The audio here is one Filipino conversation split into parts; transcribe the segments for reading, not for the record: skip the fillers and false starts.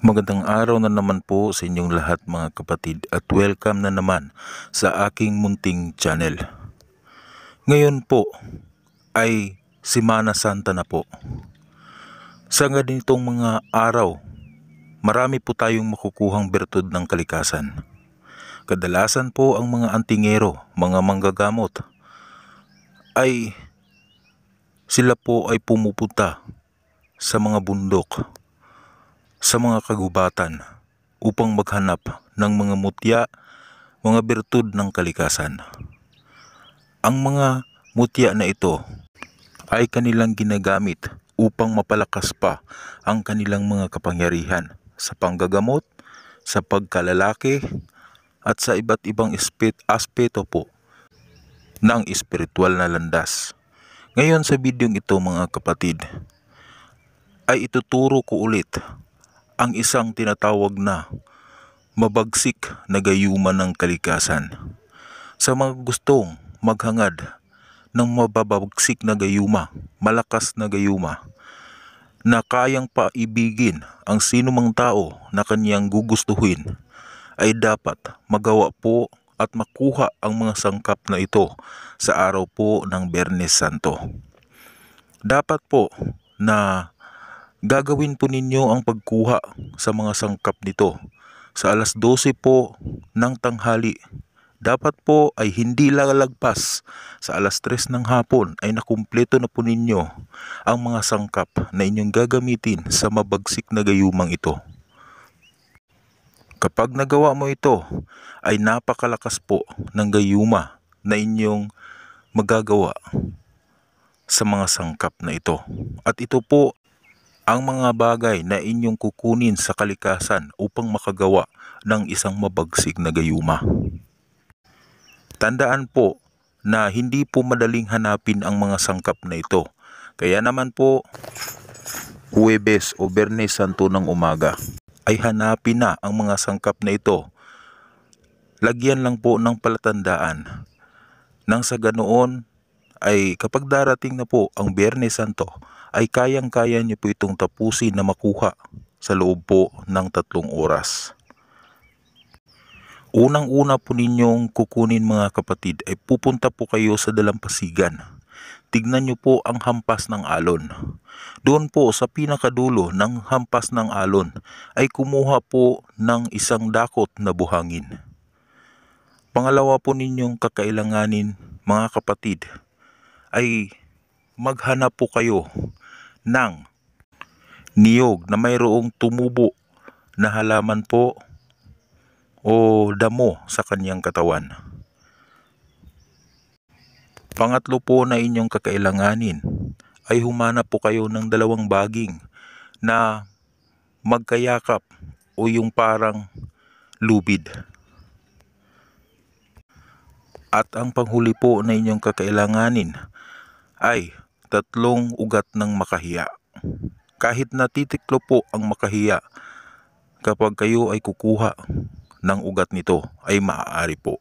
Magandang araw na naman po sa inyong lahat mga kapatid at welcome na naman sa aking munting channel. Ngayon po ay Semana Santa na po. Sa ganitong mga araw, marami po tayong makukuhang bertud ng kalikasan. Kadalasan po ang mga antingero, mga manggagamot, ay sila po ay pumupunta sa mga bundok, sa mga kagubatan upang maghanap ng mga mutya, mga bertud ng kalikasan. Ang mga mutya na ito ay kanilang ginagamit upang mapalakas pa ang kanilang mga kapangyarihan sa panggagamot, sa pagkalalaki, at sa iba't ibang aspeto po ng espiritual na landas. Ngayon sa bidyong ito mga kapatid, ay ituturo ko ulit ang isang tinatawag na mabagsik na gayuma ng kalikasan. Sa mga gustong maghangad ng mababagsik na gayuma, malakas na gayuma, na kayang paibigin ang sinumang tao na kaniyang gugustuhin, ay dapat magawa po at makuha ang mga sangkap na ito sa araw po ng Biyernes Santo. Dapat po na gagawin po ninyo ang pagkuha sa mga sangkap nito sa alas 12 po ng tanghali. Dapat po ay hindi lalagpas sa alas 3 ng hapon ay nakumpleto na po ninyo ang mga sangkap na inyong gagamitin sa mabagsik na gayumang ito. Kapag nagawa mo ito, ay napakalakas po ng gayuma na inyong magagawa sa mga sangkap na ito. At ito po ang mga bagay na inyong kukunin sa kalikasan upang makagawa ng isang mabagsik na gayuma. Tandaan po na hindi po madaling hanapin ang mga sangkap na ito. Kaya naman po, Huwebes o Biyernes Santo ng umaga ay hanapin na ang mga sangkap na ito. Lagyan lang po ng palatandaan. Nang sa ganoon ay kapag darating na po ang Biyernes Santo, ay kayang-kaya niyo po itong tapusin na makuha sa loob po ng 3 oras. Unang-una po ninyong kukunin mga kapatid ay pupunta po kayo sa dalampasigan. Tignan niyo po ang hampas ng alon. Doon po sa pinakadulo ng hampas ng alon ay kumuha po ng isang dakot na buhangin. Pangalawa po ninyong kakailanganin mga kapatid ay maghanap po kayo ng niyog na mayroong tumubo na halaman po o damo sa kanyang katawan. Pangatlo po na inyong kakailanganin ay humanap po kayo ng 2 baging na magkayakap o yung parang lubid. At ang panghuli po na inyong kakailanganin ay 3 ugat ng makahiya. Kahit natitiklo po ang makahiya, kapag kayo ay kukuha ng ugat nito ay maaari po.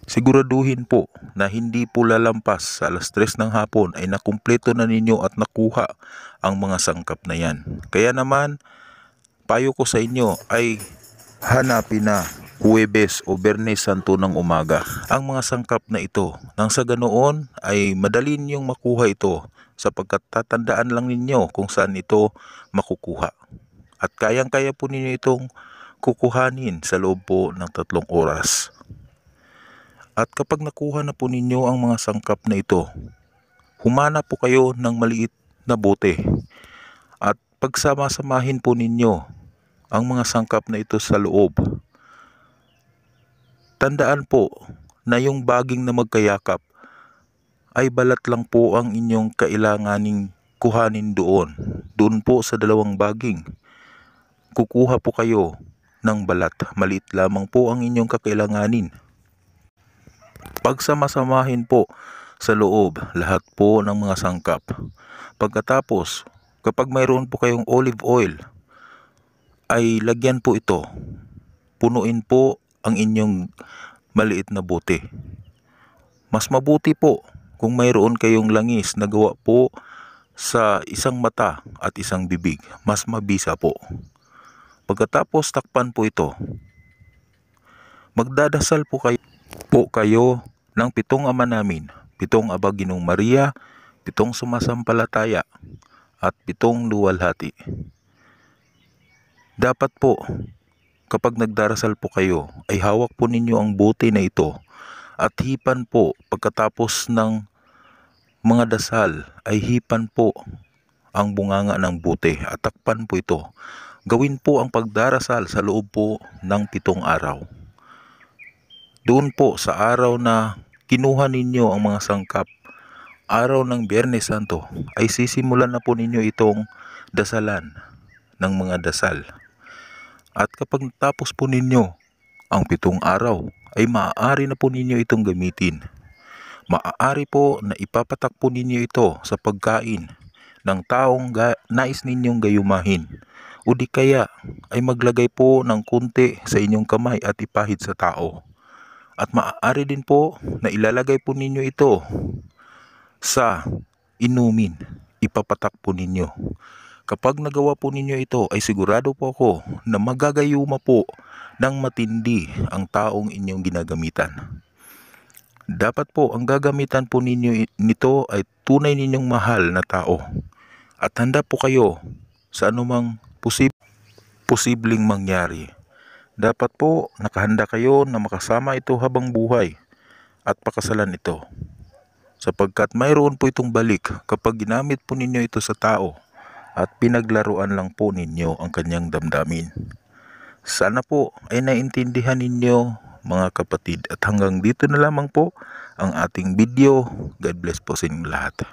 Siguraduhin po na hindi po lalampas sa alas 3 ng hapon ay nakumpleto na ninyo at nakuha ang mga sangkap na yan. Kaya naman, payo ko sa inyo ay hanapin na Huwebes o Biyernes Santo ng umaga ang mga sangkap na ito. Nang sa ganoon ay madali ninyong makuha ito sapagkat tatandaan lang ninyo kung saan ito makukuha. At kayang-kaya po ninyo itong kukuhanin sa loob po ng 3 oras. At kapag nakuha na po ninyo ang mga sangkap na ito, humanap po kayo ng maliit na bote at pagsama-samahin po ninyo ang mga sangkap na ito sa loob. Tandaan po na yung baging na magkayakap ay balat lang po ang inyong kailanganing kuhanin doon. Doon po sa 2 baging, kukuha po kayo ng balat. Maliit lamang po ang inyong kakailanganin. Pagsamasamahin po sa loob lahat po ng mga sangkap. Pagkatapos, kapag mayroon po kayong olive oil, ay lagyan po ito. Punuin po ang inyong maliit na bote. Mas mabuti po kung mayroon kayong langis na gawa po sa isang mata at isang bibig, mas mabisa po. Pagkatapos takpan po ito, magdadasal po kayo ng 7 Ama Namin, 7 Aba Ginoong Maria, 7 Sumasampalataya, at 7 Luwalhati. Dapat po, kapag nagdarasal po kayo, ay hawak po ninyo ang bote na ito at hipan po. Pagkatapos ng mga dasal ay hipan po ang bunganga ng bote at takpan po ito. Gawin po ang pagdarasal sa loob po ng 7 araw. Doon po sa araw na kinuha ninyo ang mga sangkap, araw ng Biyernes Santo, ay sisimulan na po ninyo itong dasalan ng mga dasal. At kapag natapos po ninyo ang 7 araw, ay maaari na po ninyo itong gamitin. Maaari po na ipapatak po ninyo ito sa pagkain ng taong nais ninyong gayumahin. O di kaya ay maglagay po ng kunti sa inyong kamay at ipahid sa tao. At maaari din po na ilalagay po ninyo ito sa inumin. Ipapatak po ninyo. Kapag nagawa po ninyo ito, ay sigurado po ako na magagayuma po ng matindi ang taong inyong ginagamitan. Dapat po ang gagamitan po ninyo nito ay tunay ninyong mahal na tao. At handa po kayo sa anumang posibleng mangyari. Dapat po nakahanda kayo na makasama ito habang buhay at pakasalan ito. Sapagkat mayroon po itong balik kapag ginamit po ninyo ito sa tao at pinaglaruan lang po ninyo ang kanyang damdamin. Sana po ay naintindihan ninyo mga kapatid, at hanggang dito na lamang po ang ating video. God bless po sa inyong lahat.